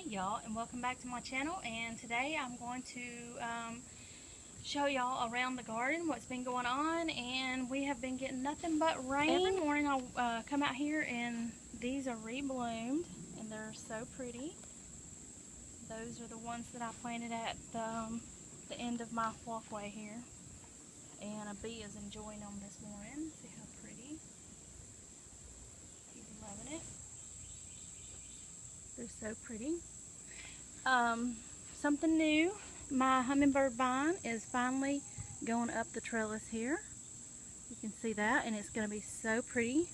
y'all, and welcome back to my channel. And today I'm going to show y'all around the garden what's been going on. And we have been getting nothing but rain. Every morning I'll come out here and these are rebloomed and they're so pretty. Those are the ones that I planted at the end of my walkway here, and a bee is enjoying them this morning. See how pretty. He's loving it. They're so pretty. Something new, my hummingbird vine is finally going up the trellis here. You can see that, and it's going to be so pretty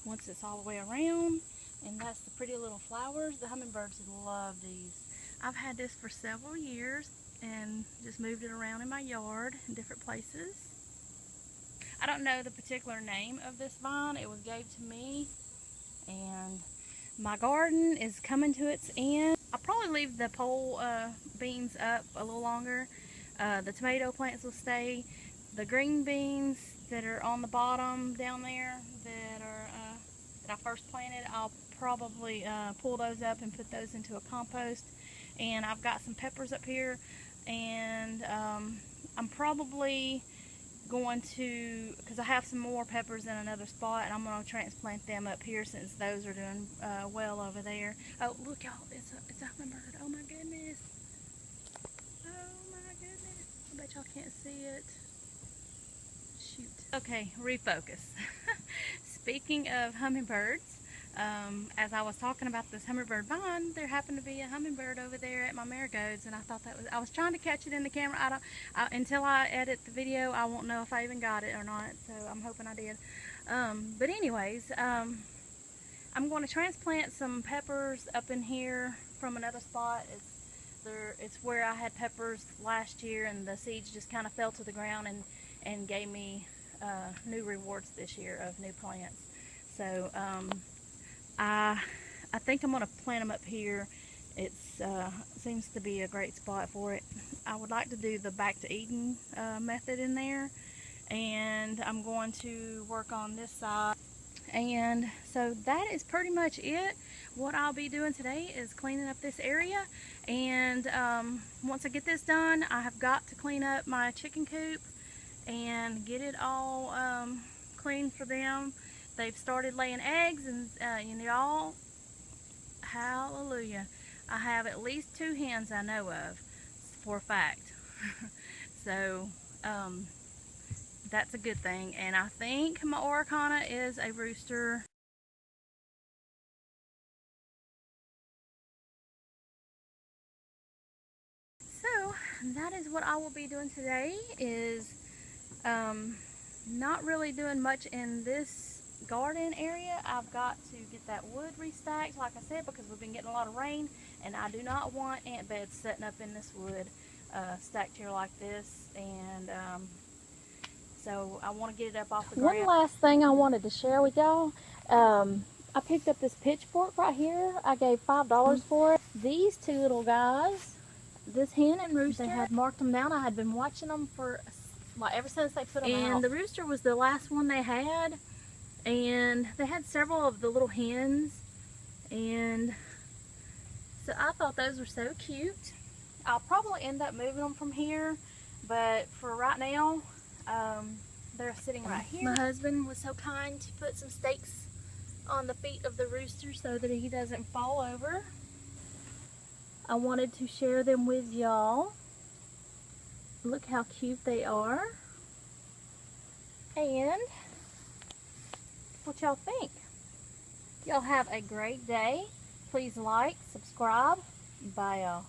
once it's all the way around. And that's the pretty little flowers. The hummingbirds love these. I've had this for several years and just moved it around in my yard in different places. I don't know the particular name of this vine. It was gave to me, and my garden is coming to its end. I'll probably leave the pole beans up a little longer. The tomato plants will stay. The green beans that are on the bottom down there that I first planted, I'll probably pull those up and put those into a compost. And I've got some peppers up here, and I'm probably going to, because I have some more peppers in another spot, and I'm going to transplant them up here since those are doing well over there. Oh, look y'all, it's a hummingbird. Oh my goodness. Oh my goodness. I bet y'all can't see it. Shoot. Okay, refocus. Speaking of hummingbirds, as I was talking about this hummingbird vine, there happened to be a hummingbird over there at my marigolds, and I thought that was, I was trying to catch it in the camera. Until I edit the video, I won't know if I even got it or not, so I'm hoping I did. But anyways, I'm going to transplant some peppers up in here from another spot. It's where I had peppers last year, and the seeds just kind of fell to the ground and gave me new rewards this year of new plants. So I think I'm going to plant them up here. It seems to be a great spot for it. I would like to do the back to Eden method in there, and I'm going to work on this side. And so that is pretty much it. What I'll be doing today is cleaning up this area, and once I get this done, I have got to clean up my chicken coop and get it all clean for them. They've started laying eggs, and y'all, hallelujah, I have at least 2 hens I know of for a fact. So that's a good thing. And I think my Oricana is a rooster. So that is what I will be doing today, is not really doing much in this garden area. I've got to get that wood restacked, like I said, because we've been getting a lot of rain, and I do not want ant beds setting up in this wood stacked here like this. And so I want to get it up off the ground. One last thing I wanted to share with y'all. I picked up this pitchfork right here. I gave $5 for it. These 2 little guys, this hen and rooster, they had marked them down. I had been watching them for ever since they put them out. And the rooster was the last one they had. And they had several of the little hens, and so I thought those were so cute. I'll probably end up moving them from here, but for right now, they're sitting right here. My husband was so kind to put some stakes on the feet of the rooster so that he doesn't fall over. I wanted to share them with y'all. Look how cute they are. And what y'all think? Y'all have a great day. Please like, subscribe. Bye y'all.